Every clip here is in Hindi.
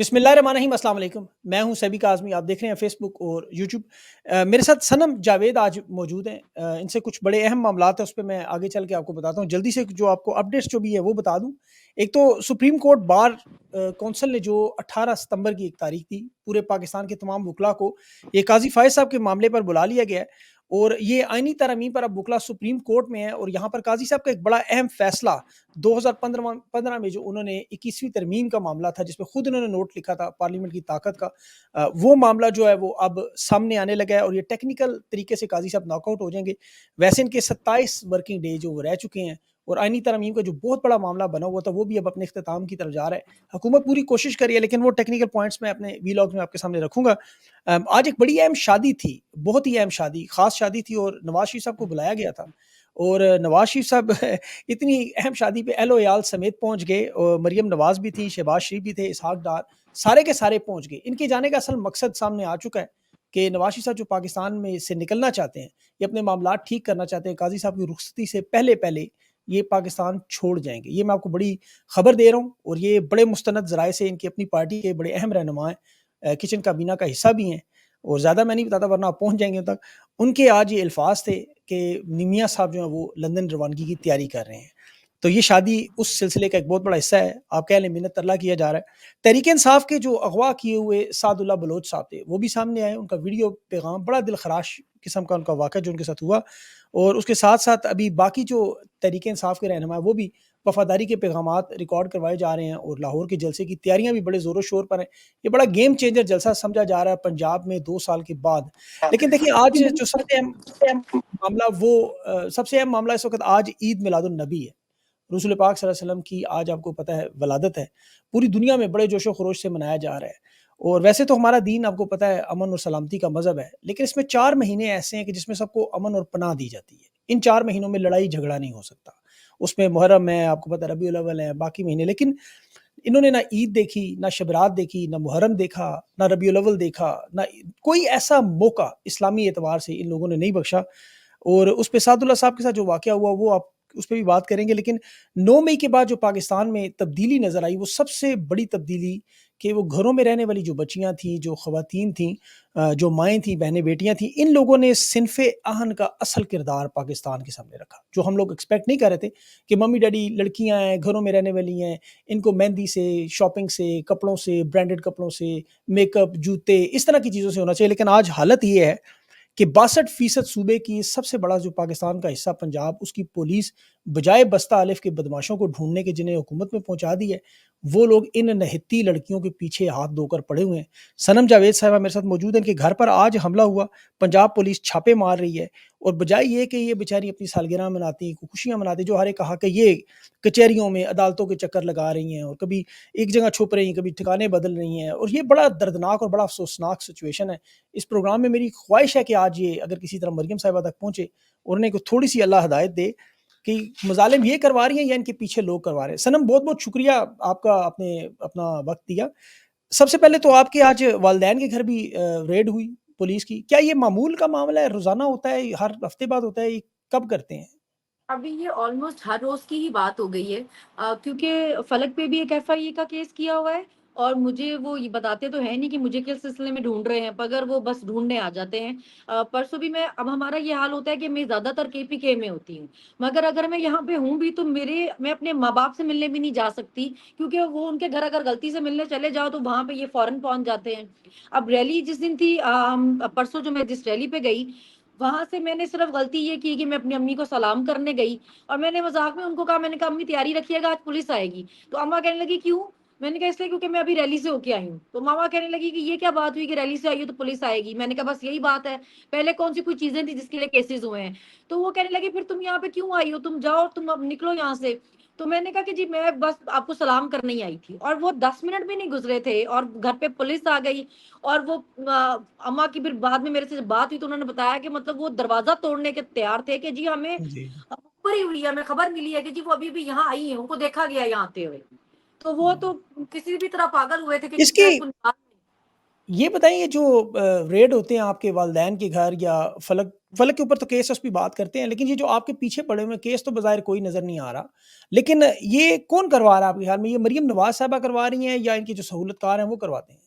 बिस्मिल्लाहिर्रहमानिर्रहीम, अस्सलाम वालेकुम। मैं हूं सैबी काज़मी, आप देख रहे हैं फेसबुक और यूट्यूब। मेरे साथ सनम जावेद आज मौजूद हैं। इनसे कुछ बड़े अहम मामलात हैं, उस पे मैं आगे चल के आपको बताता हूँ। जल्दी से जो आपको अपडेट्स जो भी है वो बता दूँ। एक तो सुप्रीम कोर्ट बार कौंसिल ने जो 18 सितंबर की एक तारीख दी, पूरे पाकिस्तान के तमाम वकला को ये काज़ी फ़ायज़ साहब के मामले पर बुला लिया गया है और ये आइनी तरमीम पर अब वकला सुप्रीम कोर्ट में है और यहाँ पर काज़ी साहब का एक बड़ा अहम फ़ैसला 2015 में जो उन्होंने 21वीं तरमीम का मामला था, जिसमें खुद उन्होंने नोट लिखा था पार्लियामेंट की ताकत का, वो मामला जो है वो अब सामने आने लगा है और ये टेक्निकल तरीके से काजी साहब नॉकआउट हो जाएंगे। वैसे इनके 27 वर्किंग डे जो वो रह चुके हैं और आइनी तरमीम का जो बहुत बड़ा मामला बना हुआ था वो भी अब अपने इख्तिताम की तरफ जा रहा है। हुकूमत पूरी कोशिश कर रही है, लेकिन वो टेक्निकल पॉइंट्स मैं अपने वीलॉग में आपके सामने रखूंगा। आज एक बड़ी अहम शादी थी, बहुत ही अहम शादी, खास शादी थी और नवाज शरीफ साहब को बुलाया गया था। और नवाज शरीफ साहब इतनी अहम शादी पे एहलो याल समेत पहुंच गए और मरियम नवाज भी थी, शहबाज शरीफ भी थे, इसहाक डार, सारे के सारे पहुंच गए। इनके जाने का असल मकसद सामने आ चुका है कि नवाज शरीफ साहब जो पाकिस्तान में से निकलना चाहते हैं, ये अपने मामला ठीक करना चाहते हैं, काजी साहब की रुखसती से पहले पहले ये पाकिस्तान छोड़ जाएंगे। ये मैं आपको बड़ी खबर दे रहा हूँ और ये बड़े मुस्तनद ज़राए से इनकी अपनी पार्टी के बड़े अहम रहनुमा हैं, किचन काबीना का हिस्सा भी हैं और ज़्यादा मैं नहीं बताता वरना आप पहुँच जाएंगे तक। उनके आज ये अल्फाज थे कि निमिया साहब जो है वो लंदन रवानगी की तैयारी कर रहे हैं। तो ये शादी उस सिलसिले का एक बहुत बड़ा हिस्सा है। आप कह लें मिन्नत तरला किया जा रहा है। तहरीक-ए-इंसाफ के जो अगवा किए हुए सादुल्लाह बलोच साहब थे, वो भी सामने आए। उनका वीडियो पैगाम बड़ा दिलखराश किस्म का उनका वाक़या जो उनके साथ हुआ और उसके साथ-साथ अभी बाकी जो तहरीक-ए-इंसाफ के रहनुमा हैं, वो भी वफ़ादारी के पैगामात रिकॉर्ड करवाए जा रहे हैं और लाहौर के जलसे की तैयारियाँ भी बड़े ज़ोरों-शोर पर हैं। ये बड़ा गेम चेंजर जलसा समझा जा रहा है पंजाब में 2 साल के बाद। लेकिन देखिए आज जो सबसे अहम मामला वो सबसे अहम मामला इस वक़्त आज ईद मिलादुन नबी है। रसूल पाक सल्लल्लाहु अलैहि वसल्लम की आज आपको पता है वलादत है। पूरी दुनिया में बड़े जोशो खरोश से मनाया जा रहा है और वैसे तो हमारा दीन आपको पता है अमन और सलामती का मज़हब है, लेकिन इसमें 4 महीने ऐसे हैं कि जिसमें सबको अमन और पनाह दी जाती है। इन 4 महीनों में लड़ाई झगड़ा नहीं हो सकता। उसमें मुहर्रम है, आपको पता है रबीउल अव्वल है, बाकी महीने, लेकिन इन्होंने ना ईद देखी, ना शब-ए-रात देखी, ना मुहर्रम देखा, ना रबीउल अव्वल देखा, ना कोई ऐसा मौका इस्लामी एतबार से इन लोगों ने नहीं बख्शा। और उस पे सादुल्लाह साहब के साथ जो वाक़या हुआ वो आप उस पे भी बात करेंगे, लेकिन 9 मई के बाद जो पाकिस्तान में तब्दीली नज़र आई वो सबसे बड़ी तब्दीली कि वो घरों में रहने वाली जो बच्चियाँ थीं, जो ख़वातीन थीं, जो माएँ थीं, बहनें-बेटियाँ थीं, इन लोगों ने सिनफ़े आहन का असल किरदार पाकिस्तान के सामने रखा। जो हम लोग एक्सपेक्ट नहीं कर रहे थे कि मम्मी-डैडी लड़कियाँ हैं, घरों में रहने वाली हैं, इनको मेहंदी से, शॉपिंग से, कपड़ों से, ब्रांडेड कपड़ों से, मेकअप, जूते, इस तरह की चीज़ों से होना चाहिए। लेकिन आज हालत ये है कि 62% सूबे की सबसे बड़ा जो पाकिस्तान का हिस्सा पंजाब, उसकी पुलिस बजाय बस्ता अलिफ के बदमाशों को ढूँढने के जिन्हें हुकूमत में पहुँचा दी है, वो लोग इन नहत्ती लड़कियों के पीछे हाथ धोकर पड़े हुए हैं। सनम जावेद साहिबा मेरे साथ मौजूद हैं, इनके घर पर आज हमला हुआ, पंजाब पुलिस छापे मार रही है और बजाय ये कि ये बेचारी अपनी सालगिरह मनाती, खुशियाँ मनाती, जो हर एक कहा कि ये कचहरियों में, अदालतों के चक्कर लगा रही हैं और कभी एक जगह छुप रही हैं, कभी ठिकाने बदल रही हैं और ये बड़ा दर्दनाक और बड़ा अफ़सोसनाक सिचुएशन है। इस प्रोग्राम में मेरी ख्वाहिश है कि आज ये अगर किसी तरह मरियम साहिबा तक पहुँचे और उन्हें को थोड़ी-सी अल्लाह हिदायत दे कि मुज़ालिम ये करवा रही हैं या इनके पीछे लोग करवा रहे हैं। सनम बहुत-बहुत शुक्रिया आपका, आपने अपना वक़्त दिया। सबसे पहले तो आपके आज वालिदैन के घर भी रेड हुई पुलिस की। क्या ये मामूल का मामला है, रोज़ाना होता है, हर हफ्ते बाद होता है, ये कब करते हैं? अभी ये ऑलमोस्ट हर रोज़ की ही बात हो गई है क्योंकि फलक पे भी एक एफआईए का केस किया हुआ है और मुझे वो ये बताते तो है नहीं कि मुझे किस सिलसिले में ढूँढ रहे हैं, मगर वो बस ढूँढने आ जाते हैं। परसों भी मैं अब हमारा ये हाल होता है कि मैं ज़्यादातर केपीके में होती हूँ, मगर अगर मैं यहाँ पे हूँ भी तो मैं अपने माँ-बाप से मिलने भी नहीं जा सकती क्योंकि वो उनके घर अगर गलती से मिलने चले जाओ तो वहाँ पे ये फ़ौरन पहुँच जाते हैं। अब रैली जिस दिन थी परसों जो मैं जिस रैली पे गई, वहाँ से मैंने सिर्फ़ गलती ये की कि मैं अपनी अम्मी को सलाम करने गई और मैंने मज़ाक में उनको कहा, मैंने कहा अम्मी तैयारी रखिएगा आज पुलिस आएगी। तो अम्मा कहने लगी क्यों? मैंने कहा इसलिए क्योंकि मैं अभी रैली से होके आई हूँ। तो मामा कहने लगी कि ये क्या बात हुई कि रैली से आई हो तो पुलिस आएगी? मैंने कहा बस यही बात है। पहले कौन-सी कोई चीज़ें थी जिसके लिए केसेज़ हुए हैं? तो वो कहने लगी फिर तुम यहाँ पे क्यों आई हो? तुम जाओ, तुम अब निकलो यहाँ से। तो मैंने कहा कि जी मैं बस आपको सलाम करने ही आई थी और वो 10 मिनट भी नहीं गुज़रे थे और घर पे पुलिस आ गई और वो अम्मा की फिर बाद में मेरे से जब बात हुई तो उन्होंने बताया कि मतलब वो दरवाज़ा तोड़ने के तैयार थे कि जी हमें जी। खबर ही हुई है, हमें खबर मिली है कि जी वो अभी भी यहाँ आई है, उनको देखा गया है यहाँ आते हुए। तो वो तो किसी भी तरह पागल हुए थे कि इसकी कितना इसको निकाल। ये बताइए जो रेड होते हैं आपके वालिदैन के घर या फलक फलक के ऊपर तो केस है, उस पे बात करते हैं, लेकिन ये जो आपके पीछे पड़े हुए हैं केस तो बज़ाहिर कोई नज़र नहीं आ रहा। लेकिन ये कौन करवा रहा है आपके ख़्याल में? ये मरियम नवाज़ साहिबा करवा रही हैं या इनकी जो सहूलतकार हैं वो करवाते हैं?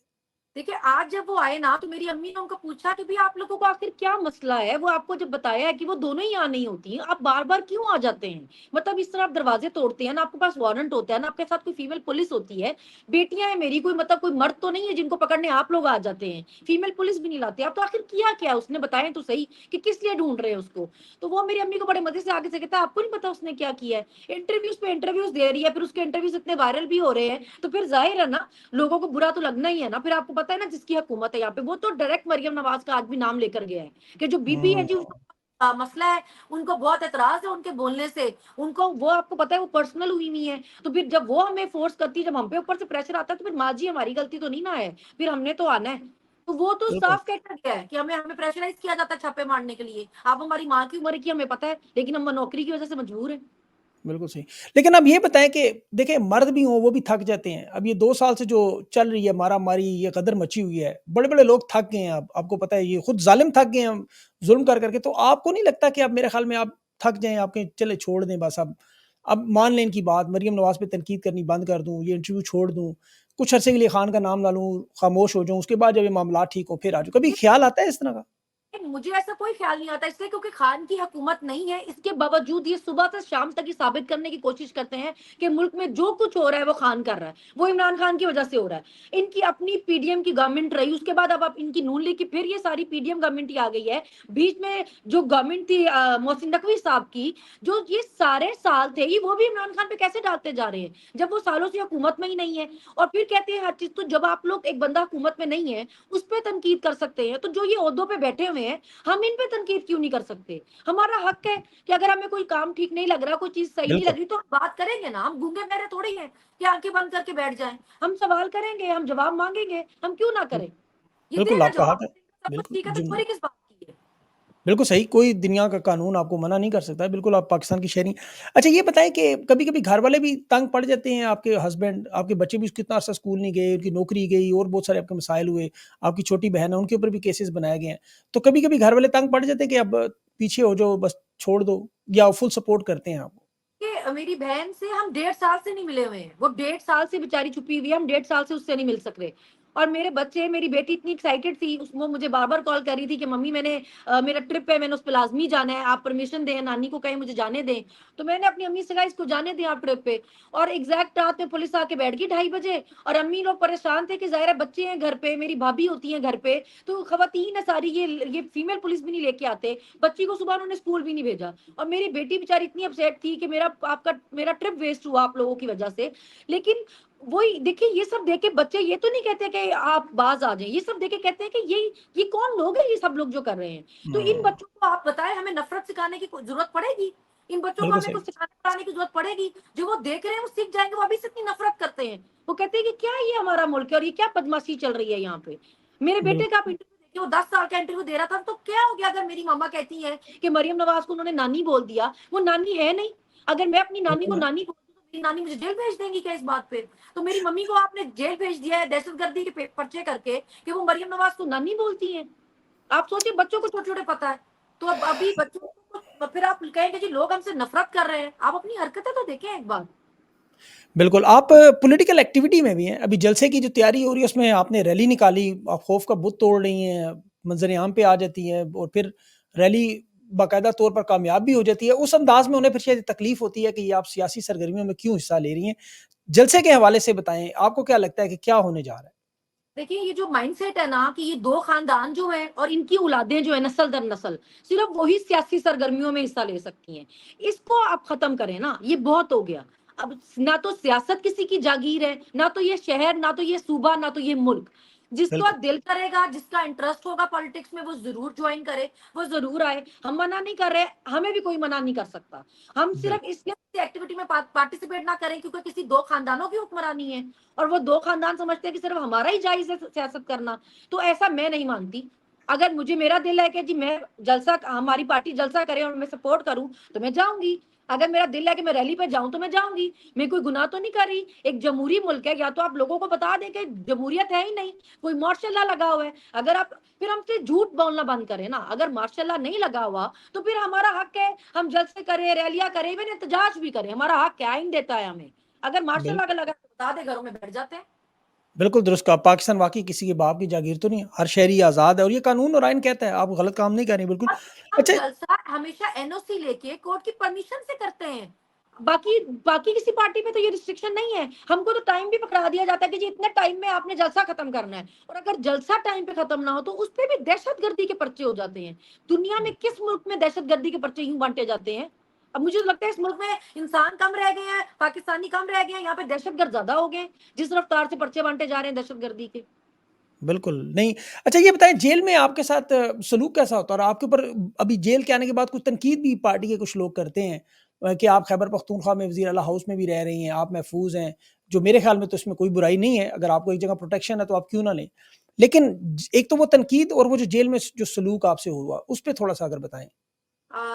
देखिए, आज जब वो आए ना, तो मेरी अम्मी ने उनको पूछा कि भई आप लोगों को आखिर क्या मसला है? वो आपको जब बताया है कि वो दोनों ही यहाँ नहीं होती हैं, आप बार-बार क्यों आ जाते हैं? मतलब इस तरह आप दरवाज़े तोड़ते हैं, ना आपके पास वारंट होता है, ना आपके साथ कोई फीमेल पुलिस होती है। बेटियाँ हैं मेरी, कोई मतलब कोई मर्द तो नहीं है जिनको पकड़ने आप लोग आ जाते हैं। फीमेल पुलिस भी नहीं लाते आप, तो आखिर किया क्या उसने? बताएँ तो सही कि किस लिए ढूँढ रहे हैं उसको? तो वो मेरी अम्मी को बड़े मज़े से आगे से कहता है, आपको नहीं पता उसने क्या किया है? इंटरव्यूज़ पे इंटरव्यूज़ दे रही है, फिर उसके इंटरव्यूज़ इतने वायरल भी हो रहे हैं, तो फिर ज़ाहिर है ना लोगों को बुरा तो लगना ही है ना। फिर आपको पता है ना जिसकी हुकूमत है यहाँ पे, वो तो डायरेक्ट मरियम नवाज़ का आज भी नाम लेकर गया है कि जो बीबी है हुँ, जी उसको मसला है, उनको बहुत एतराज़ है उनके बोलने से। उनको वो आपको पता है वो पर्सनल हुई हुई है। तो फिर जब वो हमें फ़ोर्स करती है, जब हम पे ऊपर से प्रेशर आता है तो फिर माँ जी हमारी गलती तो नहीं ना है, फिर हमने तो आना है। तो वो तो बिल्कुल। साफ कहकर गया है कि हमें हमें प्रेशराइज़ किया जाता है छापे मारने के लिए। आप हमारी माँ की उम्र की हमें पता है, लेकिन हम नौकरी की वज़ह से मजबूर हैं। बिल्कुल सही। लेकिन आप ये बताएँ कि देखिए मर्द भी हों वो भी थक जाते हैं। अब ये 2 साल से जो चल रही है मारा-मारी, ये गदर मची हुई है, बड़े-बड़े लोग थक गए हैं अब। आपको पता है ये खुद ज़ालिम थक गए हैं ज़ुल्म कर के। तो आपको नहीं लगता कि अब मेरे ख़्याल में आप थक जाएँ, आप कहें चले छोड़ दें बस अब मान लें इनकी बात, मरियम नवाज़ पे तनकीद करनी बंद कर दूँ, ये इंटरव्यू छोड़ दूँ, कुछ अरसे के लिए खान का नाम ना लूँ, खामोश हो जाऊँ, उसके बाद जब ये मामलात ठीक हों फिर आ जाऊँ। कभी ख़्याल आता है इस तरह का? मुझे ऐसा कोई ख्याल नहीं आता इसलिए क्योंकि खान की हुकूमत नहीं है, इसके बावजूद ये सुबह से शाम तक ये साबित करने की कोशिश करते हैं कि मुल्क में जो कुछ हो रहा है वो खान कर रहा है, वो इमरान खान की वजह से हो रहा है। इनकी अपनी पीडीएम की गवर्नमेंट रही, उसके बाद अब इनकी नून लीग की फिर ये सारी पीडीएम गवर्नमेंट ही आ गई है। बीच में जो गवर्नमेंट थी मोहसिन नकवी साहब की, जो ये सारे साल थे, ये वो भी इमरान खान पे कैसे डालते जा रहे हैं, जब वो सालों से हुकूमत में ही नहीं है। और फिर कहते हैं हर चीज़, तो जब आप लोग एक बंदा हुकूमत में नहीं है, उस पे तनकीद कर सकते हैं, तो जो ये ओहदों पे बैठे हुए हैं, हम इन पे तनकीद क्यों नहीं कर सकते? हमारा हक है कि अगर हमें कोई काम ठीक नहीं लग रहा, कोई चीज़ सही नहीं लग बिल्कुल, रही, तो हम बात करेंगे ना, हम गूंगे-बहरे थोड़ी हैं कि आँखें बंद करके बैठ जाएँ। हम सवाल करेंगे, हम जवाब माँगेंगे, हम क्यों ना करें? ये बिल्कुल देगा आपका जवाब, हक है। सब कुछ बिल्कुल, ठीक है, तो जुम्मन चोरी किस बात की है? बिल्कुल सही, कोई दुनिया का कानून आपको मना नहीं कर सकता है, बिल्कुल आप पाकिस्तान की शहरी अच्छा ये बताएँ कि कभी-कभी घर वाले भी तंग पड़ जाते हैं, आपके हस्बैंड, आपके बच्चे भी कितना अर्सा स्कूल नहीं गए, उनकी नौकरी गई और बहुत सारे आपके मसाइल हुए, आपकी छोटी बहन है, उनके ऊपर भी केसेस बनाए गए हैं। तो कभी-कभी घर वाले तंग पड़ जाते हैं कि अब पीछे हो जाओ, बस छोड़ दो या फुल सपोर्ट करते हैं आपको? कि मेरी बहन से हम 1.5 साल से नहीं मिले हुए हैं। वो 1.5 साल से बेचारी छुपी हुई है, हम 1.5 साल से उससे नहीं मिल सक रहे। और मेरे बच्चे, मेरी बेटी इतनी एक्साइटेड थी, वो मुझे बार-बार कॉल कर रही थी कि मम्मी मेरा ट्रिप है, मैंने उस पे लाज़मी जाना है, आप परमिशन दें, नानी को कहें मुझे जाने दें। तो मैंने अपनी अम्मी से कहा इसको जाने दें आप ट्रिप पे। और एग्ज़ैक्ट रात में पुलिस आके बैठ गई 2:30 बजे, और अम्मी लोग परेशान थे कि ज़ाहिर है बच्चे हैं घर पे, मेरी भाभी होती हैं घर पे, तो खवातीन है सारी, ये फीमेल पुलिस भी नहीं लेके आते। बच्ची को सुबह उन्होंने स्कूल भी नहीं भेजा। और मेरी बेटी बेचारी इतनी अपसेट थी कि मेरा ट्रिप वेस्ट हुआ आप लोगों की वजह से। लेकिन वही देखिए, ये सब देख के बच्चे ये तो नहीं कहते कि आप बाज़ आ जाएँ, ये सब देख के कहते हैं कि ये कौन लोग हैं ये सब लोग जो कर रहे हैं। तो इन हुँ, बच्चों को आप बताएँ, हमें नफ़रत सिखाने की कोई ज़रूरत पड़ेगी? इन बच्चों को बिल्कुल हमें सही, कुछ सिखाने-पढ़ाने की ज़रूरत पड़ेगी? जो वो देख रहे हैं वो सीख जाएँगे, वो अभी से इतनी नफ़रत करते हैं। वो कहते हैं कि क्या ये हमारा मुल्क है और ये क्या बदमाशी चल रही है यहाँ पे? मेरे बेटे का आप बिल्कुल, इंटरव्यू देखिए, वो 10 साल का इंटरव्यू दे रहा था, तो क्या हो गया अगर मेरी मम्मा कहती है कि मरियम नवाज़ को उन्होंने नानी बोल दिया, वो नानी है नहीं। अगर मैं अपनी नानी को बिल्कुल, नानी बोल दूँ, तो मेरी नानी मुझे जेल भेज देंगी क्या इस बात पे? तो मेरी मम्मी को आपने जेल भेज दिया है दहशतगर्दी के पर्चे करके कि वो मरियम नवाज़ को नानी बोलती हैं। आप सोचिए बच्चों को छोटे-छोटे पता है। तो अब अभी बच्चों को कुछ, फिर आप कहेंगे जी लोग हमसे नफ़रत कर रहे हैं। आप अपनी हरकतें तो देखें एक बार। बिल्कुल, आप पॉलिटिकल एक्टिविटी में भी हैं, अभी जलसे की जो तैयारी हो रही है उसमें आपने रैली निकाली, आप खौफ का बुत तोड़ रही हैं, मंज़र-ए-आम पे आ जाती हैं और फिर रैली बाकायदा तौर पर कामयाब भी हो जाती है, उस अंदाज़ में उन्हें फिर शायद तकलीफ़ होती है कि ये आप सियासी सरगर्मियों में क्यों हिस्सा ले रही हैं? जलसे के हवाले से बताएँ, आपको क्या लगता है कि क्या होने जा रहा है? देखिए, ये जो माइंडसेट है ना कि ये 2 खानदान जो हैं और इनकी औलादें जो है नस्ल दर नस्ल, सिर्फ़ वही सियासी सरगर्मियों में हिस्सा ले सकती हैं। इसको आप ख़त्म करें ना, ये बहुत हो गया। अब ना तो सियासत किसी की जागीर है, ना तो ये शहर, ना तो ये सूबा, ना तो ये मुल्क। जिसका बिल्कुल, दिल करेगा, जिसका इंटरेस्ट होगा पॉलिटिक्स में, वो ज़रूर जॉइन करे, वो ज़रूर आए। हम मना नहीं कर रहे, हमें भी कोई मना नहीं कर सकता। हम सिर्फ़ बिल्कुल, इसलिए किसी एक्टिविटी में पार्टिसिपेट ना करें क्योंकि किसी 2 खानदानों की हुक्मरानी है। और वो 2 खानदान समझते हैं कि सिर्फ़ हमारा ही जायज़ है सियासत करना, तो ऐसा मैं नहीं मानती। अगर मुझे मेरा दिल है कि जी मैं जलसा हमारी पार्टी जलसा करे और मैं सपोर्ट करूँ, तो मैं जाऊँगी। अगर मेरा दिल है कि मैं रैली पे जाऊँ तो मैं जाऊँगी। मैं कोई गुनाह तो नहीं कर रही। एक जमहूरी मुल्क है, या तो आप लोगों को बता दें कि जमहूरियत है ही नहीं, कोई मार्शल लॉ लगा हुआ है। अगर आप फिर हमसे झूठ बोलना बंद करें ना, अगर मार्शल लॉ नहीं लगा हुआ, तो फिर हमारा हक है, हम जलसे करें, रैलियाँ करें, इवन एहतजाज भी करें, हमारा हक है, आइन देता है हमें। अगर मार्शल लॉ बिल्कुल, लगा है तो बता दें, घरों में बैठ जाते हैं। बिल्कुल दुरुस्त कहा। पाकिस्तान वाक़ई किसी के बाप की जागीर तो नहीं है, हर शहरी आज़ाद है और ये कानून और आइन कहता है, आप गलत काम नहीं कर रही बिल्कुल। और हम अच्छा जलसा हमेशा एनओसी लेके कोर्ट की परमिशन से करते हैं। बाकी बाकी किसी पार्टी में तो ये रिस्ट्रिक्शन नहीं है। हमको तो टाइम भी पकड़ा दिया जाता है कि जी इतने टाइम में आपने जलसा खत्म करना है, और अगर जलसा टाइम पे खत्म ना हो तो उस पे भी दहशतगर्दी के पर्चे हो जाते हैं। दुनिया में किस मुल्क में दहशतगर्दी के पर्चे यूँ बाँटे जाते हैं? अब मुझे तो लगता है इस मुल्क में इंसान कम रह गए हैं, पाकिस्तानी कम रह गए हैं, यहाँ पे दहशतगर्द ज़्यादा हो गए हैं, जिस रफ्तार से पर्चे बाँटे जा रहे हैं दहशतगर्दी के। बिल्कुल, नहीं। अच्छा ये बताएँ जेल में आपके साथ सलूक कैसा होता है? और आपके ऊपर अभी जेल के आने के बाद कुछ तनकीद भी पार्टी के कुछ लोग करते हैं कि आप खैबर पख्तूनख्वा में वज़ीर आला हाउस में भी रह रही हैं, आप महफ़ूज़ हैं, जो मेरे ख़्याल में तो इसमें कोई बुराई नहीं है, अगर आपको एक जगह प्रोटेक्शन है तो आप क्यों ना लें? लेकिन एक तो वो तनकीद और वो जो जेल में जो सलूक आपसे हुआ, उस पे थोड़ा-सा अगर बताएँ?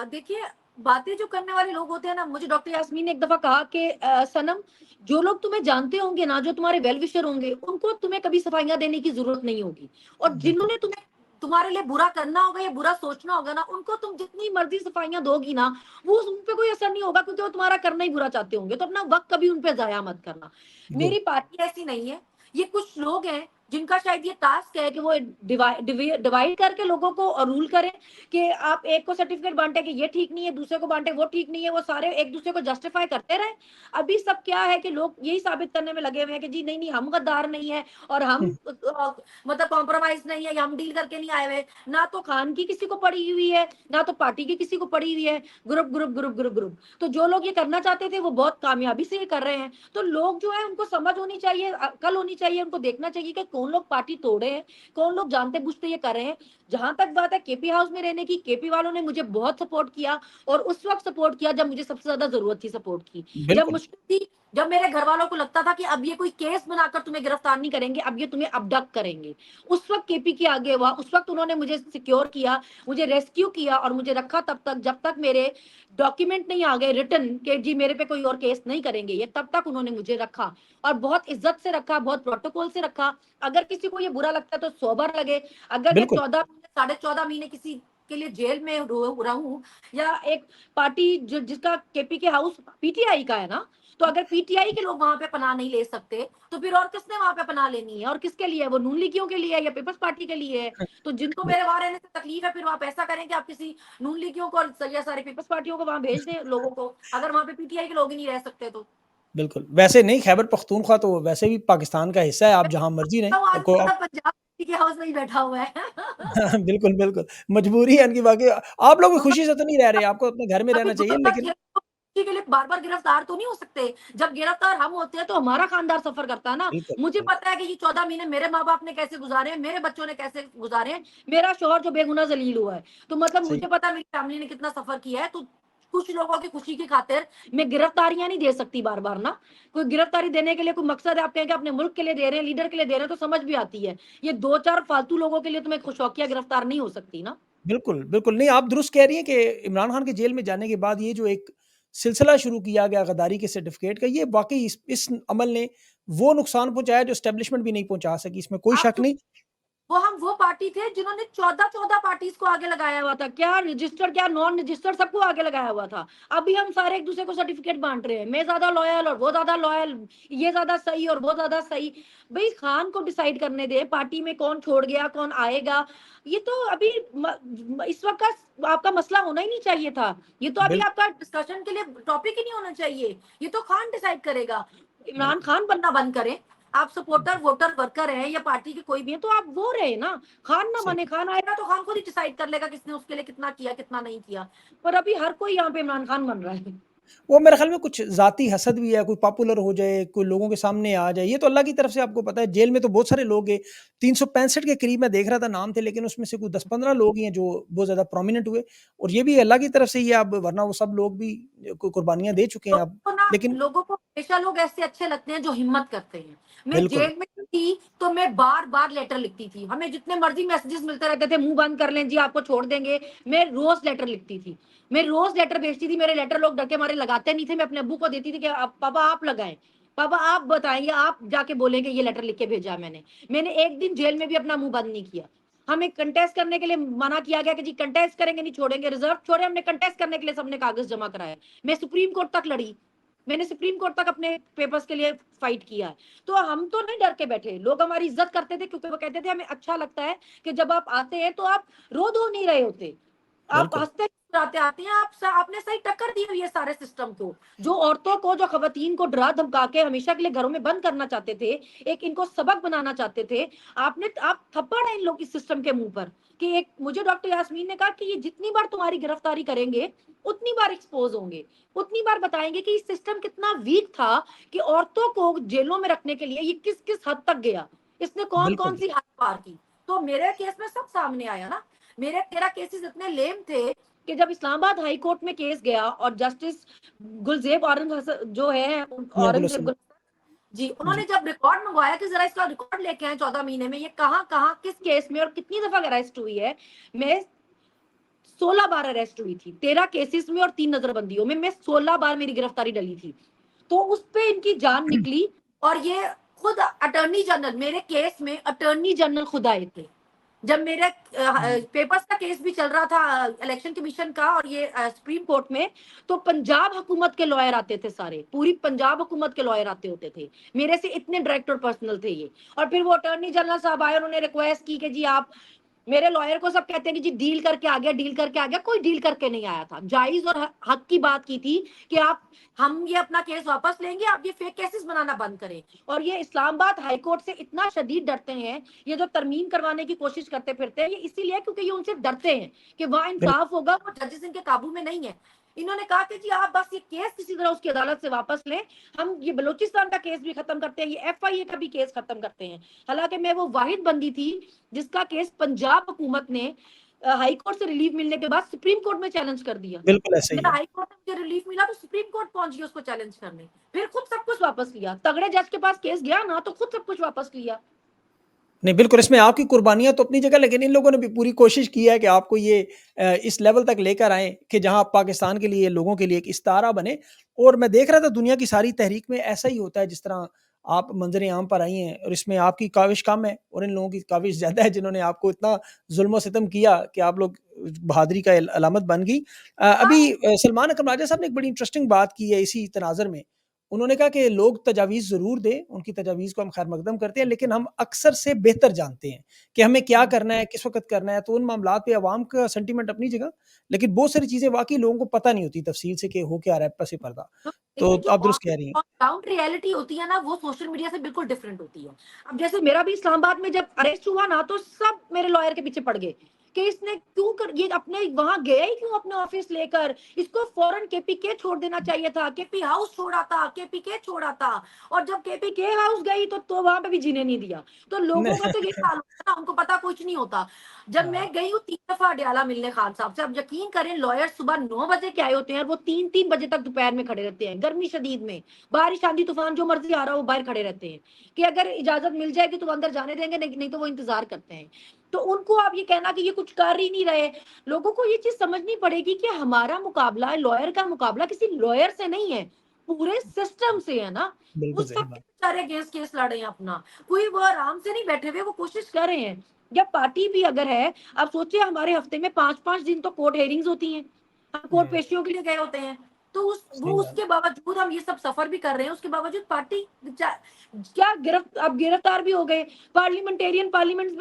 देखिए, बातें जो करने वाले लोग होते हैं ना, मुझे डॉक्टर यास्मीन ने एक दफ़ा कहा कि सनम, जो लोग तुम्हें जानते होंगे ना, जो तुम्हारे वेल विशर होंगे, उनको तुम्हें कभी सफाइयाँ देने की ज़रूरत नहीं होगी, और बिल्कुल, जिन्होंने तुम्हें तुम्हारे लिए बुरा करना होगा या बुरा सोचना होगा ना, उनको तुम जितनी मर्ज़ी सफाइयाँ दोगी ना, वो उन पे कोई असर नहीं होगा, क्योंकि वो तुम्हारा करना ही बुरा चाहते होंगे। तो अपना वक़्त कभी उन पे ज़ाया मत करना। गुड, मेरी पार्टी ऐसी नहीं है। ये कुछ लोग हैं, जिनका शायद ये टास्क है कि वो डिवाइड करके लोगों को रूल करें कि आप एक को सर्टिफिकेट बाँटे कि ये ठीक नहीं है, दूसरे को बाँटे वो ठीक नहीं है, वो सारे एक-दूसरे को जस्टिफाई करते रहें। अभी सब क्या है कि लोग यही साबित करने में लगे हुए हैं कि जी नहीं-नहीं, हम गद्दार नहीं हैं, और हम हुँ, मतलब कॉम्प्रोमाइज़ नहीं है, या हम डील करके नहीं आए हुए। ना तो खान की किसी को पड़ी हुई है, ना तो पार्टी की किसी को पड़ी हुई है। Group, group, group, group, group. तो जो लोग ये करना चाहते थे वो बहुत कामयाबी से ये कर रहे हैं। तो लोग जो है उनको समझ होनी चाहिए, अक्ल होनी चाहिए, उनको देखना चाहिए कि कौन लोग पार्टी तोड़े हैं, कौन लोग जानते-बूझते ये कर रहे हैं। जहाँ तक बात है केपी हाउस में रहने की, केपी वालों ने मुझे बहुत सपोर्ट किया, और उस वक़्त सपोर्ट किया जब मुझे सबसे ज़्यादा ज़रूरत थी सपोर्ट की। जब बिल्कुल, मुश्किल थी, जब मेरे घरवालों को लगता था कि अब ये कोई केस बनाकर तुम्हें गिरफ्तार नहीं करेंगे, अब ये तुम्हें अबडक्ट करेंगे। उस वक़्त केपी के आगे हुआ, उस वक़्त उन्होंने मुझे सिक्योर किया, मुझे रेस्क्यू किया और मुझे रखा तब तक जब तक मेरे डॉक्यूमेंट नहीं आ गए रिटन कि जी मेरे पे कोई और केस नहीं करेंगे ये, तब तक उन्होंने मुझे रखा, और बहुत इज़्ज़त से रखा, बहुत प्रोटोकॉल से रखा। अगर किसी को ये बुरा लगता है तो 100 बार लगे। अगर मैं बिल्कुल, 14 महीने, साढ़े 14 महीने किसी के लिए जेल में रहूँ, या एक पार्टी जिसका केपी के हाउस पीटीआई का है ना, तो अगर पीटीआई के लोग वहाँ पे पनाह नहीं ले सकते, तो फिर और किसने वहाँ पे पनाह लेनी है, और किसके लिए है? वो नून लीगियों के लिए है या पीपल्स पार्टी के लिए है? तो जिनको मेरे वहाँ रहने से तकलीफ है, फिर आप ऐसा करें कि आप किसी नून लीगियों को और या सारे पीपल्स पार्टियों को वहाँ भेज दें लोगों को, अगर वहाँ पे पीटीआई के लोग ही नहीं रह सकते तो। बिल्कुल। वैसे नहीं खैबर पख्तूनख्वा तो वैसे भी पाकिस्तान का हिस्सा है, आप जहाँ मर्ज़ी रहें, तो वो को आदमी आप पूरा पंजाब के हाउस में ही बैठा हुआ है। बिल्कुल, बिल्कुल। मजबूरी है इनकी वाक़ई आप लोग भी खुशी से तो नहीं रह रहे, आपको अपने घर में अभी रहना चाहिए लेकिन के लिए बार-बार गिरफ्तार तो नहीं हो सकते। जब गिरफ्तार हम होते हैं तो हमारा खानदान सफ़र करता है ना। बिल्कुल, मुझे बिल्कुल, पता है कि ये 14 महीने मेरे माँ-बाप ने कैसे गुज़ारे हैं, मेरे बच्चों ने कैसे गुज़ारे हैं, मेरा शौहर जो बेगुनाह ज़लील हुआ है। तो मतलब सही। मुझे पता है मेरी फैमिली ने कितना सफ़र किया है, तो कुछ लोगों की खुशी की खातिर मैं गिरफ्तारियाँ नहीं दे सकती बार-बार ना। कोई गिरफ्तारी देने के लिए कोई मकसद है, आप कहें कि अपने मुल्क के लिए दे रहे हैं, लीडर के लिए दे रहे हैं, तो समझ भी आती है। ये 2-4 फालतू लोगों के लिए तो मैं खुशौकिया गिरफ्तार नहीं हो सकती ना। बिल्कुल, बिल्कुल। नहीं, आप दुरुस्त कह रही हैं कि इमरान खान के जेल में जाने के बाद ये जो एक सिलसिला शुरू किया गया गद्दारी के सर्टिफ़िकेट का, ये वाक़ई इस अमल ने वो नुकसान पहुँचाया जो एस्टेब्लिशमेंट भी नहीं पहुँचा सकी, इसमें कोई आप शक नहीं। वो पार्टी थे जिन्होंने 14-14 पार्टीज़ को आगे लगाया हुआ था। क्या रजिस्टर्ड, क्या नॉन रजिस्टर्ड, सबको आगे लगाया हुआ था। अभी हम सारे एक-दूसरे को सर्टिफ़िकेट बाँट रहे हैं। मैं ज़्यादा लॉयल और वो ज़्यादा लॉयल, ये ज़्यादा सही और वो ज़्यादा सही। भई खान को डिसाइड करने दें, पार्टी में कौन छोड़ गया, कौन आएगा। ये तो अभी इस वक़्त का आपका मसला होना ही नहीं चाहिए था। ये तो अभी बिल्कुल, आपका डिस्कशन के लिए टॉपिक ही नहीं होना चाहिए। ये तो खान डिसाइड करेगा। इमरान बिल्कुल। खान बनना बंद करें। आप सपोर्टर, वोटर, वर्कर हैं या पार्टी के कोई भी हैं, तो आप वो रहे ना। खान ना सही। बने, खान आएगा तो खान खुद ही डिसाइड कर लेगा किसने उसके लिए कितना किया, कितना नहीं किया। पर अभी हर कोई यहाँ पे इमरान खान बन रहा है। वो मेरे ख़्याल में कुछ ज़ाती हसद भी है, कोई पॉपुलर हो जाए, कोई लोगों के सामने आ जाए, ये तो अल्लाह की तरफ से आपको पता है, जेल में तो बहुत सारे लोग हैं, 365 के करीब मैं देख रहा था नाम थे, लेकिन उसमें से कोई 10-15 लोग ही हैं जो बहुत ज़्यादा प्रोमिनेंट हुए और ये भी अल्लाह की तरफ से ही है अब वरना वो सब लोग भी कुर्बानियाँ दे चुके हैं अब। लेकिन लोगों को हमेशा लोग ऐसे अच्छे लगते हैं जो हिम्मत करते हैं। मैं बिल्कुल, जेल में थी तो मैं बार-बार लेटर लिखती थी। हमें जितने मर्ज़ी मैसेजेस मिलते रहते थे, मुँह बंद कर लें जी आपको छोड़ देंगे। मैं रोज़ लेटर लिखती थी। मैं रोज़ लेटर भेजती थी, मेरे लेटर लोग डर के मारे लगाते नहीं थे, मैं अपने अब्बू को देती थी कि आप पापा आप लगाएँ, पापा आप बताएँगे, आप जाके बोलेंगे ये लेटर लिख के भेजा है मैंने। मैंने एक दिन जेल में भी अपना मुँह बंद नहीं किया। हमें कंटेस्ट करने के लिए मना किया गया कि जी कंटेस्ट करेंगे नहीं छोड़ेंगे, रिजर्व छोड़े, हमने कंटेस्ट करने के लिए सबने कागज़ जमा कराए। मैं सुप्रीम कोर्ट तक लड़ी। मैंने सुप्रीम कोर्ट तक अपने पेपर्स के लिए फाइट किया है। तो हम तो नहीं डर के बैठे, लोग हमारी इज़्ज़त करते थे क्योंकि वो कहते थे हमें अच्छा लगता है कि जब आप आते हैं तो आप रो-धो नहीं रहे होते। आप बिल्कुल। हँसते मुस्कुराते आते हैं, आपने सही टक्कर दी हुई है सारे सिस्टम को। जो औरतों को, जो ख़वातीन को डरा-धमका के हमेशा के लिए घरों में बंद करना चाहते थे, एक इनको सबक बनाना चाहते थे, आप थप्पड़ है इन लोग इस सिस्टम के मुँह पर कि एक मुझे डॉक्टर यास्मीन ने कहा कि ये जितनी बार तुम्हारी गिरफ्तारी करेंगे, उतनी बार एक्सपोज़ होंगे, उतनी बार बताएँगे कि सिस्टम कितना वीक था कि औरतों को जेलों में रखने के लिए ये किस-किस हद तक गया। इसने कौन-कौन बिल्कुल। सी हद पार की। तो मेरे केस में सब सामने आया ना। मेरा केसेस इतने लेम थे कि जब इस्लामाबाद हाई कोर्ट में केस गया और जस्टिस गुलज़ेब जो है मियां अब्दुल औरंगज़ेब हसन। गुल जी, उन्होंने जी। जब रिकॉर्ड मंगवाया कि ज़रा इसका रिकॉर्ड लेके आएँ 14 महीने में, ये कहाँ-कहाँ, किस केस में और कितनी दफ़ा अरेस्ट हुई है। मैं 16 बार अरेस्ट हुई थी, 13 केसेस में और 3 नज़रबंदियों में मैं 16 बार मेरी गिरफ्तारी डली थी। तो उस पे इनकी जान निकली और ये खुद अटॉर्नी जनरल मेरे केस में अटॉर्नी जनरल खुद आए थे। जब मेरे जी। पेपर्स का केस भी चल रहा था इलेक्शन कमीशन का और ये सुप्रीम कोर्ट में, तो पंजाब हुकूमत के लॉयर आते थे सारे, पूरी पंजाब हुकूमत के लॉयर आते होते थे। मेरे से इतने डायरेक्ट और पर्सनल थे ये। और फिर वो अटॉर्नी जनरल साहब आए, उन्होंने रिक्वेस्ट की कि जी आप मेरे लॉयर को सब कहते हैं कि जी डील करके आ गया, डील करके आ गया, कोई डील करके नहीं आया था। जायज़ और हक की बात की थी कि आप हम ये अपना केस वापस लेंगे, आप ये फेक केसेस बनाना बंद करें। और ये इस्लामाबाद हाई कोर्ट से इतना शदीद डरते हैं, ये जो तरमीम करवाने की कोशिश करते फिरते हैं, ये इसीलिए क्योंकि ये उनसे डरते हैं कि वहाँ बिल इंसाफ होगा, वो जजेस इनके काबू में नहीं है। इन्होंने कहा कि जी आप बस ये केस किसी तरह उसकी अदालत से वापस लें, हम ये बलूचिस्तान का केस भी खत्म करते हैं, ये एफआईए का भी केस खत्म करते हैं। हालाँकि मैं वो वाहिद बंदी थी जिसका केस पंजाब हुकूमत ने हाई कोर्ट से रिलीफ मिलने के बाद सुप्रीम कोर्ट में चैलेंज कर दिया। बिल्कुल ऐसा ही मेरा है। हाई कोर्ट में मुझे रिलीफ मिला तो सुप्रीम कोर्ट पहुँच गई उसको चैलेंज करने। फिर खुद सब कुछ वापस लिया। तगड़े जज के पास केस गया ना तो खुद सब कुछ वापस लिया। नहीं, बिल्कुल इसमें आपकी कुर्बानियाँ तो अपनी जगह, लेकिन इन लोगों ने भी पूरी कोशिश की है कि आपको ये इस लेवल तक लेकर आएँ कि जहाँ आप पाकिस्तान के लिए, लोगों के लिए एक इस्तारा बने। और मैं देख रहा था दुनिया की सारी तहरीक में ऐसा ही होता है, जिस तरह आप मंज़र-ए-आम पर आई हैं और इसमें आपकी काविश कम है और इन लोगों की काविश ज़्यादा है, जिन्होंने आपको इतना ज़ुल्म-ओ-सितम किया कि आप लोग बहादुरी का अलामत बन गई। हाँ, अभी सलमान अकरम राजा साहब ने एक बड़ी इंटरेस्टिंग बात की है इसी तनाज़ुर में। उन्होंने कहा कि लोग तजावीज़ ज़रूर दें, उनकी तजावीज़ को हम खैर मकदम करते हैं, लेकिन हम अक्सर से बेहतर जानते हैं कि हमें क्या हुँ, करना है, किस वक़्त करना है। तो उन मामलात पे अवाम का सेंटिमेंट अपनी जगह, लेकिन बहुत सारी चीज़ें वाक़ई लोगों को पता नहीं होती तफ़सील से कि हो क्या रहा है पस-ए-पर्दा। तो तो देखिए जो आप ऑन दुरुस्त कह रही हैं। ऑन ग्राउंड रियलिटी होती है ना, वो सोशल मीडिया से बिल्कुल डिफरेंट होती है। अब जैसे मेरा भी इस्लामाबाद में जब अरेस्ट हुआ ना, तो सब मेरे लॉयर के पीछे पड़ गए कि इसने क्यों कर ये अपने वहाँ गया ही क्यों अपने ऑफिस लेकर? इसको फौरन केपीके छोड़ देना चाहिए था, केपी हाउस छोड़ा था, केपीके छोड़ा था। और जब केपीके हाउस गई तो वहाँ पे भी जीने नहीं दिया। तो लोगों का तो नहीं। यही हाल होता है ना, उनको पता कुछ नहीं होता। जब हाँ, मैं गई हूँ 3 दफ़ा अडयाला मिलने खान साहब से, अब यकीन करें लॉयर सुबह 9 बजे के आए होते हैं और वो 3-3 बजे तक दोपहर में खड़े रहते हैं, गर्मी शदीद में। बारिश, आंधी, तूफान जो मर्ज़ी आ रहा हो, वो बाहर खड़े रहते हैं कि अगर इजाज़त मिल जाएगी तो वो अंदर जाने देंगे, नहीं तो वो इंतज़ार करते हैं। तो उनको आप ये कहना कि ये कुछ कर ही नहीं रहे, लोगों को ये चीज़ समझनी पड़ेगी कि हमारा मुकाबला, लॉयर का मुकाबला किसी लॉयर से नहीं है, पूरे सिस्टम से है ना। बिल्कुल उस सही सबके बात। बेचारे अगेंस्ट केस लड़ रहे हैं अपना। कोई वो आराम से नहीं बैठे हुए, वो कोशिश कर रहे हैं। या पार्टी भी अगर है, आप सोचिए हमारे हफ्ते में 5-5 दिन तो कोर्ट हियरिंग्स होती हैं। हम कोर्ट हुँ, पेशियों के लिए गए होते हैं। तो वो सही बात। उसके बावजूद हम ये सब सफ़र भी कर रहे हैं, उसके बावजूद पार्टी चा क्या अब गिरफ्तार भी हो गए। पार्लियामेंट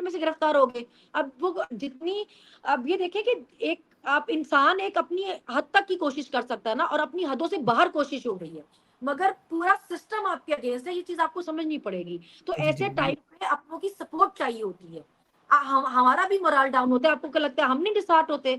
में से गिरफ्तार हो गए। अब वो जितनी अब ये देखिए कि एक आप इंसान एक अपनी हद तक की कोशिश कर सकता है ना और अपनी हदों से बाहर कोशिश हो रही है। मगर पूरा सिस्टम आपके अगेंस्ट है, ये चीज़ आपको समझनी पड़ेगी। तो जी, जी, ऐसे बिल टाइम पे अपनों की सपोर्ट चाहिए होती है। हमारा भी मोरल डाउन होता है, आपको क्या लगता है हम नहीं डिसहार्ट होते?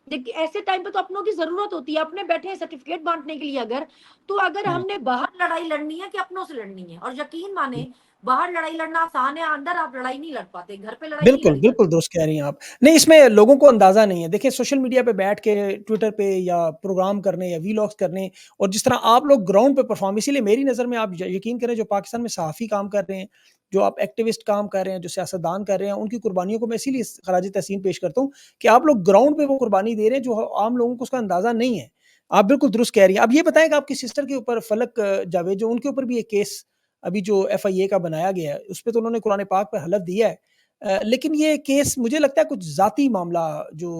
देखिए ऐसे टाइम पे तो अपनों की ज़रूरत होती है, अपने बैठे हैं सर्टिफ़िकेट बाँटने के लिए अगर, तो अगर हुँ। हमने बाहर लड़ाई लड़नी है कि अपनों से लड़नी है और यकीन माने बाहर लड़ाई लड़ना आसान है, अंदर आप लड़ाई नहीं लड़ पाते, घर पे लड़ाई नहीं बिल्कुल, लड़ी बिल्कुल जाती। दुरुस्त कह रही हैं आप। नहीं, इसमें लोगों को अंदाज़ा नहीं है। देखिए सोशल मीडिया पे बैठ के ट्विटर पे या प्रोग्राम करने या वीलॉग्स करने और जिस तरह आप लोग ग्राउंड पे परफ़ॉर्म, इसीलिए मेरी नज़र में आप यकीन करें, जो पाकिस्तान में सहाफ़ी काम कर रहे हैं, जो आप एक्टिविस्ट काम कर रहे हैं, जो सियासतदान कर रहे हैं, उनकी कुर्बानियों को मैं इसीलिए ख़राज तहसीन पेश करता हूँ कि आप लोग ग्राउंड पे वो कुर्बानी दे रहे हैं जो आम लोगों को उसका अंदाज़ा नहीं है। आप बिल्कुल दुरुस्त कह रही हैं। अब ये बताएँ कि आपकी सिस्टर के ऊपर फलक जावेद जो उनके ऊपर भी एक केस अभी जो एफआईए का बनाया गया है, उसपे तो उन्होंने कुरान पाक पे हलफ दिया है। लेकिन ये केस मुझे लगता है कुछ ज़ाती मामला जो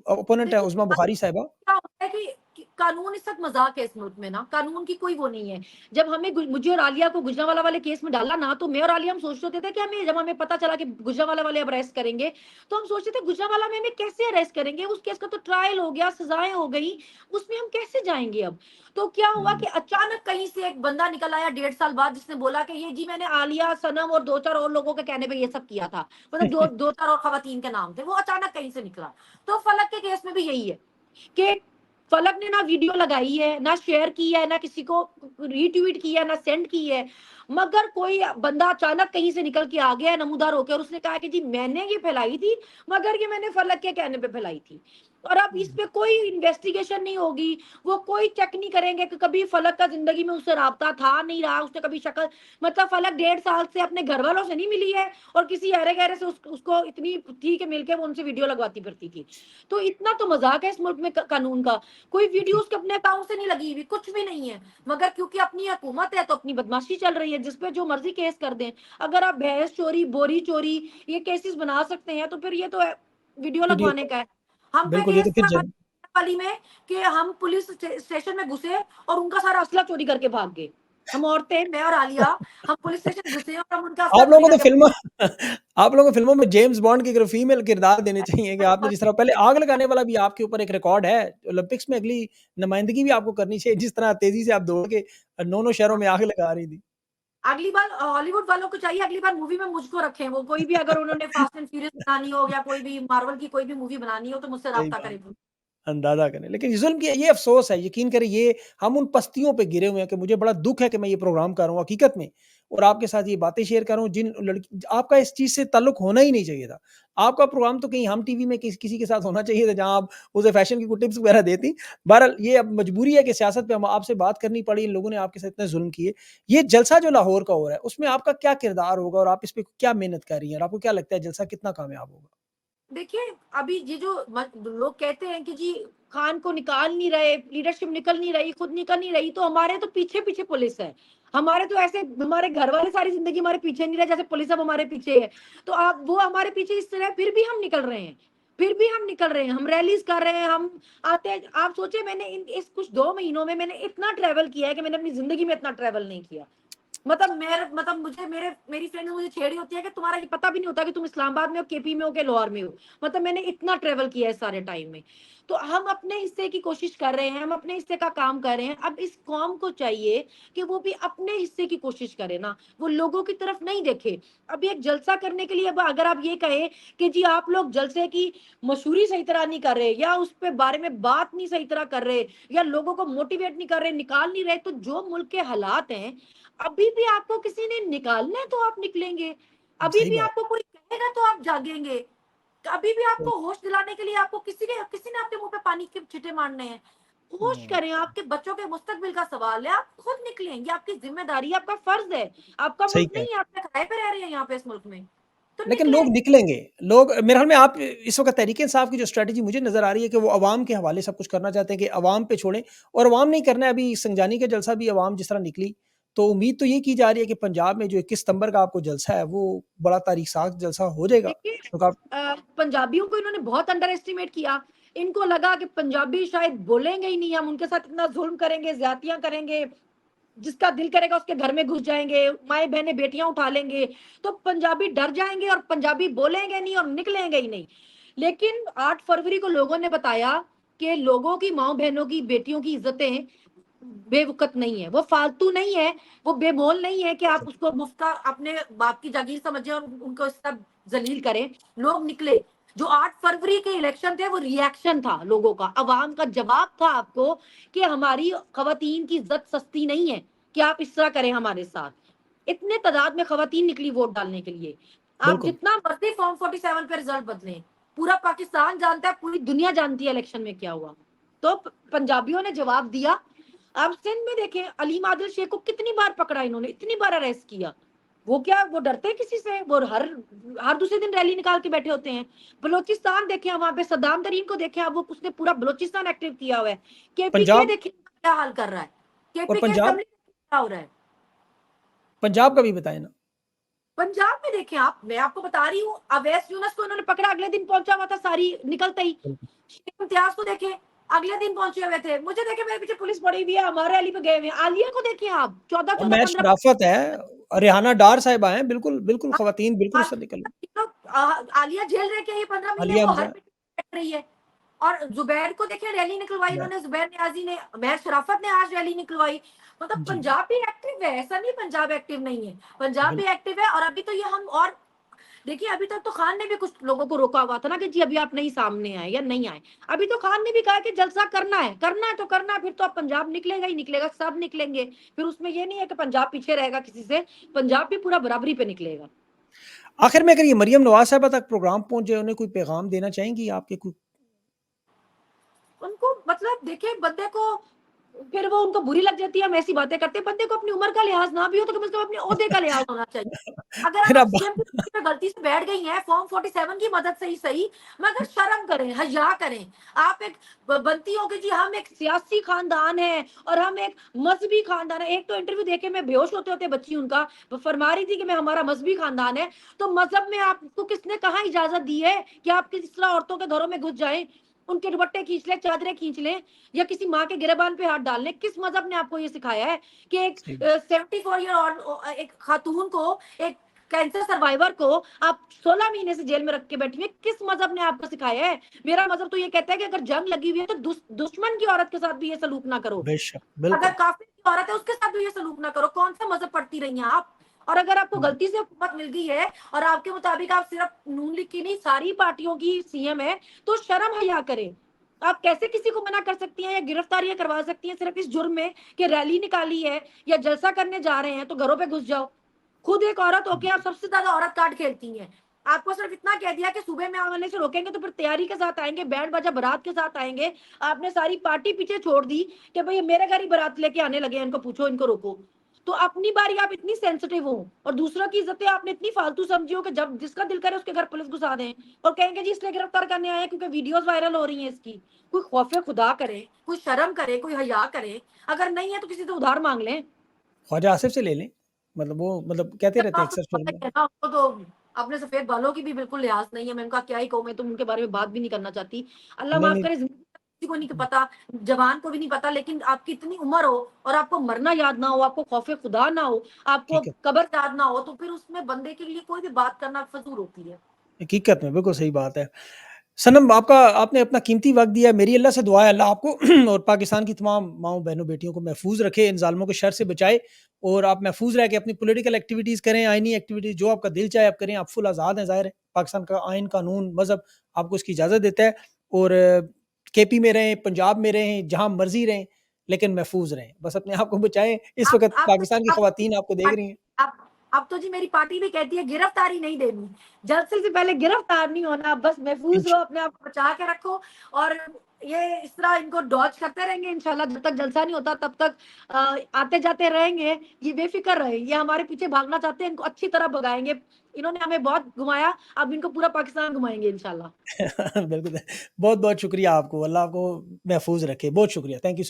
ओपोनेंट है देखिए, उज़मा बुखारी साहिबा क्या होता है कि कानून इस वक़्त मज़ाक है इस मुल्क में ना, कानून की कोई वो नहीं है। जब हमें मुझे और आलिया को गुजरांवाला वाले केस में डाला ना, तो मैं और आलिया हम सोच रहे थे कि हमें जब हमें पता चला कि गुजरांवाला वाले अब अरेस्ट करेंगे, तो हम सोच रहे थे गुजरांवाला में हमें कैसे अरेस्ट करेंगे? उस केस का तो ट्रायल हो गया, सज़ाएँ हो गई, उसमें हम कैसे जाएँगे अब? तो क्या हुआ हुँ, कि अचानक कहीं से एक बंदा निकल आया 1.5 साल बाद जिसने बोला कि ये जी मैंने आलिया, सनम और 2-4 और लोगों के कहने पे ये सब किया था। मतलब 2-4 और खवातीन के नाम थे, वो अचानक कहीं से निकला। तो फलक के केस में भी यही है। कि फलक ने ना वीडियो लगाई है, ना शेयर की है, ना किसी को रीट्वीट की है, ना सेंड की है। मगर कोई बंदा अचानक कहीं से निकल के आ गया है नमूदार होके और उसने कहा कि जी मैंने ये फैलाई थी, मगर ये मैंने फलक के कहने पे फैलाई थी। और अब इस हुँ, पे कोई इन्वेस्टिगेशन नहीं होगी, वो कोई चेक नहीं करेंगे कि कभी फलक का ज़िंदगी में उससे राब्ता था, नहीं रहा, उसने कभी शक्ल मतलब फलक 1.5 साल से अपने घरवालों से नहीं मिली है और किसी अरे-गहरे से उसको इतनी थी कि मिलके वो उनसे वीडियो लगवाती फिरती थी। तो इतना तो मज़ाक है इस मुल्क में कानून का। कोई वीडियो बिल्कुल। उसके अपने अकाउंट से नहीं लगी हुई, कुछ भी नहीं है। मगर क्योंकि अपनी हुकूमत है तो अपनी बदमाशी चल रही है, जिस पे जो मर्ज़ी केस कर दें। अगर आप भैंस चोरी, बोरी चोरी ये केसेस बना सकते हैं तो फिर ये तो वीडियो वीडियो लगवाने का है। हम पे बिल्कुल, ये केस तो फिर था जज वाली में कि हम पुलिस स्टेशन में घुसे और उनका सारा असला चोरी करके भाग गए। हम औरतें, मैं और आलिया, हम पुलिस स्टेशन घुसे और हम उनका असला आप चोरी लोगों को तो करके फ़िल्मों आप लोगों को फ़िल्मों में जेम्स बॉन्ड की तरह फीमेल किरदार देने चाहिए कि आपने जिस तरह पहले आग लगाने वाला भी आपके ऊपर एक रिकॉर्ड है। ओलंपिक्स में अगली नुमाइंदगी भी आपको करनी चाहिए, जिस तरह तेज़ी से आप दौड़ के 9-9 शहरों में आग लगा रही थी। अगली बार हॉलीवुड वालों को चाहिए अगली बार मूवी में मुझको रखें। वो कोई भी अगर उन्होंने फास्ट एंड फ्यूरियस बनानी हो या कोई भी मार्वल की कोई भी मूवी बनानी हो तो मुझसे सही राब्ता बात। करें। अंदाज़ा करें। लेकिन ये ज़ुल्म की ये अफ़सोस है, यकीन करें ये हम उन पस्तियों पे गिरे हुए हैं कि मुझे बड़ा दुःख है कि मैं ये प्रोग्राम कर रहा हूँ हकीकत में और आपके साथ ये बातें शेयर कर रहा हूँ जिन लड़की आपका इस चीज़ से ताल्लुक होना ही नहीं चाहिए था। आपका प्रोग्राम तो कहीं हम टीवी में किसी के साथ होना चाहिए था जहाँ आप उसे फ़ैशन की कुछ टिप्स वगैरह देती। बहरहाल ये अब मजबूरी है कि सियासत पे हम आपसे बात करनी पड़ी, इन लोगों ने आपके साथ इतने ज़ुल्म किए। ये जलसा जो लाहौर का हो रहा है, उसमें आपका क्या किरदार होगा और आप इस पे क्या मेहनत कर रही हैं और आपको क्या लगता है जलसा कितना कामयाब होगा? देखिए, अभी ये जो लोग कहते हैं कि जी खान को निकाल नहीं रहे, लीडरशिप निकल नहीं रही, खुद निकल नहीं रही, तो हमारे तो पीछे-पीछे पुलिस है। हमारे तो ऐसे हमारे घर वाले सारी ज़िंदगी हमारे पीछे नहीं रहे, जैसे पुलिस अब हमारे पीछे है। तो आप वो हमारे पीछे इस तरह फिर भी हम निकल रहे हैं। फिर भी हम निकल रहे हैं, हम रैलीज़ कर रहे हैं, हम आते हैं आप सोचिए मैंने इन इस कुछ 2 महीनों में मैंने इतना ट्रैवल किया है कि मैंने अपनी ज़िंदगी में इतना ट्रैवल नहीं किया। मतलब मुझे मेरी फ्रेंड मुझे छेड़ी होती है कि तुम्हारा ये पता भी नहीं होता कि तुम इस्लामाबाद में हो, केपी में हो, कि लाहौर में हो। मतलब मैंने इतना ट्रैवल किया है इस सारे टाइम में। तो हम अपने हिस्से की कोशिश कर रहे हैं, हम अपने हिस्से का काम कर रहे हैं। अब इस कौम को चाहिए कि वो भी अपने हिस्से की कोशिश करे ना, वो लोगों की तरफ नहीं देखे। अब एक जलसा करने के लिए अब अगर आप ये कहें कि जी आप लोग जलसे की मशहूरी सही तरह नहीं कर रहे या उस पे बारे में बात नहीं सही तरह कर रहे या लोगों को मोटिवेट नहीं कर रहे, निकाल नहीं रहे, तो जो मुल्क के हालात हैं अभी भी आपको किसी ने निकालना है तो आप निकलेंगे। अभी सही भी बात आपको कोई कहेगा तो आप जागेंगे। अभी भी है। आपको होश दिलाने के लिए आपको किसी ने आपके मुँह पे पानी के छींटे मारने हैं। होश हुँ, करें, आपके बच्चों के मुस्तकबिल का सवाल है, आप खुद निकलें, ये आपकी ज़िम्मेदारी है, आपका फ़र्ज़ है। आपका सही मुल्क कह रहे नहीं है, हैं। आप क्या किराए पे रह रहे हैं यहाँ पे इस मुल्क में। तो लेकिन निकलें। लोग निकलेंगे, लोग मेरे ख़्याल में आप इस वक़्त तहरीक-ए-इंसाफ की जो स्ट्रैटेजी मुझे नज़र आ रही है कि वो अवाम के हवाले सब कुछ करना चाहते हैं कि अवाम पे छोड़ें और अवाम नहीं करना है अभी संजानी का जलसा भी अवाम जिस तरह निकली, तो उम्मीद तो ये की जा रही है कि पंजाब में जो 21 सितंबर का आपको जलसा है, वो बड़ा तारीख़-साज़ जलसा हो जाएगा। देखिए क्योंकि आप पंजाबियों को इन्होंने बहुत अंडर एस्टिमेट किया। इनको लगा कि पंजाबी शायद बोलेंगे ही नहीं, हम उनके साथ इतना ज़ुल्म करेंगे, ज़्यादतियाँ करेंगे, जिसका दिल करेगा उसके घर में घुस जाएँगे, माएँ-बहनें बेटियाँ उठा लेंगे, तो पंजाबी डर जाएँगे और पंजाबी बोलेंगे नहीं और निकलेंगे ही नहीं। लेकिन 8 फरवरी को लोगों ने बताया कि लोगों की माँ-बहनों की, बेटियों की इज़्ज़तें बेवक़्त नहीं है, वो फालतू नहीं है, वो बेमोल नहीं है कि आप उसको मुफ्त का अपने बाप की जागीर समझें और उनको इस तरह ज़लील करें। लोग निकले, जो 8 फरवरी के इलेक्शन थे वो रिएक्शन था लोगों का, अवाम का जवाब था आपको कि हमारी ख़वातीन की इज़्ज़त सस्ती नहीं है, कि आप इस तरह करें हमारे साथ। इतने तादाद में ख़वातीन निकली वोट डालने के लिए। आप बिल्कुल, जितना मर्ज़ी फॉर्म 47 पे रिज़ल्ट बदलें, पूरा पाकिस्तान जानता है, पूरी दुनिया जानती है इलेक्शन में क्या हुआ। तो पंजाबियों ने जवाब दिया। आप सिंध में देखें अलीम आदिल शेख को कितनी बार पकड़ा इन्होंने, इतनी बार अरेस्ट किया। वो क्या वो डरते हैं किसी से? वो हर दूसरे दिन रैली निकाल के बैठे होते हैं। बलूचिस्तान देखें आप, वहाँ पे सद्दाम तरीन को देखें आप, वो उसने पूरा बलूचिस्तान एक्टिव किया हुआ है। केपीके पंजाब देखिए क्या हाल कर रहा है। और केपीके पंजाब असेंबली क्या हो रहा है। पंजाब का भी बताएँ ना? पंजाब में देखें आप, मैं आपको बता रही हूँ, अवैस यूनुस को इन्होंने पकड़ा, अगले दिन पहुंचा हुआ था सारी निकलते ही। बिल्कुल। शेख इम्तियाज को देखें, अगले दिन पहुंचे हुए थे। मुझे देखे मेरे पीछे पुलिस पड़ी हुई है, हमारे रैली पे गए हुए हैं। आलिया को देखिए आप, 14 और 14 महज 15 शराफ़त है, रेहाना डार साहिबा हैं, बिल्कुल, बिल्कुल ख़वातीन बिल्कुल हाँ, उससे निकल आलिया जेल रह के आई 15 महीने, आलिया वो हर हमज़ा। मीटिंग में बैठ रही है। और ज़ुबैर को देखिए रैली निकलवाई या उन्होंने, ज़ुबैर नियाज़ी ने, महज शराफ़त ने आज रैली निकलवाई। मतलब जी, पंजाब भी एक्टिव है, ऐसा नहीं पंजाब एक्टिव नहीं है। पंजाब भी बिल्कुल। एक्टिव है, और अभी तो ये हम और देखिए, अभी तक तो खान ने भी कुछ लोगों को रोका हुआ था ना कि जी अभी आप नहीं सामने आए या नहीं आए। अभी तो खान ने भी कहा कि जलसा करना है तो करना है, फिर तो अब पंजाब निकलेगा ही निकलेगा, सब निकलेंगे। फिर उसमें ये नहीं है कि पंजाब पीछे रहेगा किसी से, पंजाब भी पूरा बराबरी पे निकलेगा। आखिर में अगर ये मरियम नवाज़ साहिबा तक प्रोग्राम पहुँच जाए, उन्हें कोई पैगाम देना चाहेंगी आपके कोई? उनको मतलब देखिए, बंदे को फिर वो उनको बुरी लग जाती है, हम ऐसी बातें करते हैं। बंदे को अपनी उम्र का लिहाज़ ना भी हो तो कम से कम अपने ओहदे का लिहाज़ होना चाहिए। अगर फिर आप अब सीएम की कुर्सी पे गलती से बैठ गई हैं, फॉर्म 47 की मदद से ही सही, मगर शर्म करें, हया करें। आप एक बनती हो कि जी हम एक सियासी खानदान है और हम एक मज़हबी खानदान है। एक तो इंटरव्यू देके मैं बेहोश होते-होते बची उनका, वो फरमा रही थी कि मैं हमारा मज़हबी खानदान है। तो मज़हब में आपको किसने कहाँ इजाज़त दी है कि आप किस तरह औरतों के घरों में घुस जाएँ, उनके दुपट्टे खींच लें, चादरें खींच लें या किसी माँ के गिरेबान पे हाथ डाल लें? किस मज़हब ने आपको ये सिखाया है कि एक सही 74 ईयर एक खातून को, एक कैंसर सर्वाइवर को आप 16 महीने से जेल में रख के बैठी हैं, किस मज़हब ने आपको सिखाया है? मेरा मज़हब तो ये कहता है कि अगर जंग लगी हुई है तो दुश्मन की औरत के साथ भी ये सलूक ना करो। बेशक, अगर बिल्कुल। काफ़िर की औरत है उसके साथ भी ये सलूक ना करो। कौन-सा मज़हब पढ़ती रही हैं आप? और अगर आपको हुँ, गलती से हुकूमत मिल गई है और आपके मुताबिक आप सिर्फ नून लीग की नहीं सारी पार्टियों की सीएम है, तो शर्म हया करें। आप कैसे किसी को मना कर सकती हैं या गिरफ्तारियाँ करवा सकती हैं सिर्फ इस जुर्म में कि रैली निकाली है या जलसा करने जा रहे हैं तो घरों पे घुस जाओ। खुद एक औरत होके आप सबसे ज़्यादा औरत कार्ड खेलती हैं। आपको सिर्फ इतना कह दिया कि सुबह में आने से रोकेंगे तो फिर तैयारी के साथ आएँगे, बैंड बाजा बारात के साथ आएँगे। आपने सारी पार्टी पीछे छोड़ दी कि भई मेरे घर ही बारात लेके आने लगे हैं, इनको पूछो, इनको रोको। तो अपनी बारी आप इतनी सेंसिटिव हो और दूसरों की इज़्ज़तें आपने इतनी फालतू समझी हो कि जब जिसका दिल करे उसके घर पुलिस घुसा दें और कहेंगे जी इसलिए गिरफ्तार करने आए हैं क्योंकि वीडियोज़ वायरल हो रही हैं इसकी। कोई खौफ़े खुदा करे, कोई शर्म करे, कोई हया करे। अगर नहीं है तो किसी से उधार माँग लें। ख्वाजा आसिफ से ले लें। मतलब वो मतलब कहते रहते हैं आपको अक्सर तो शुरू पता में। ही है ना, उनको तो अपने सफ़ेद बालों की भी बिल्कुल लिहाज़ नहीं है। मैं उनका क्या ही कहूँ, मैं तो उनके बारे में बात भी नहीं करना चाहती। अल्लाह नहीं, माफ़ नहीं। करे, ज़िंदगी का किसी को नहीं पता, जवान को भी नहीं पता, लेकिन आपकी इतनी उम्र हो और आपको मरना याद ना हो, आपको खौफ़े खुदा ना हो, आपको ठीक है। कब्र याद ना हो, तो फिर उसमें बंदे के लिए कोई भी बात करना फ़िज़ूल होती है। हकीकत में, बिल्कुल सही बात है। सनम आपका आपने अपना कीमती वक़्त दिया, मेरी अल्लाह से दुआ है अल्लाह आपको और पाकिस्तान की तमाम माँओं, बहनों, बेटियों को महफ़ूज़ रखे, इन ज़ालिमों के शर से बचाए और आप महफ़ूज़ रह के अपनी पॉलिटिकल एक्टिविटीज़ करें, आइनी एक्टिविटीज़ जो आपका दिल चाहे आप करें, आप फुल आज़ाद हैं ज़ाहिर है। पाकिस्तान का आइन, कानून, मज़हब आपको इसकी इजाज़त देता है और केपी में रहें, पंजाब में रहें, जहाँ मर्ज़ी रहें, लेकिन महफ़ूज़ रहें। बस अपने आप को बचाएँ, इस वक़्त आप तो पाकिस्तान की ख़वातीन आपको देख रही हैं। आप अब तो जी मेरी पार्टी भी कहती है गिरफ्तारी नहीं देनी। जलसे से पहले गिरफ्तार नहीं होना, बस महफूज़ इंशा रहो, अपने आप को बचा के रखो और ये इस तरह इनको डॉज करते रहेंगे इंशाल्लाह जब तक जलसा नहीं होता तब तक आते-जाते रहेंगे। ये बेफ़िक्र रहे, ये हमारे पीछे भागना चाहते हैं, इनको अच्छी तरह भगाएँगे। इन्होंने हमें बहुत घुमाया, अब इनको पूरा पाकिस्तान घुमाएँगे इंशाल्लाह। बिल्कुल, बहुत-बहुत शुक्रिया आपको, अल्लाह आपको महफ़ूज़ रखे। बहुत शुक्रिया, थैंक यू सो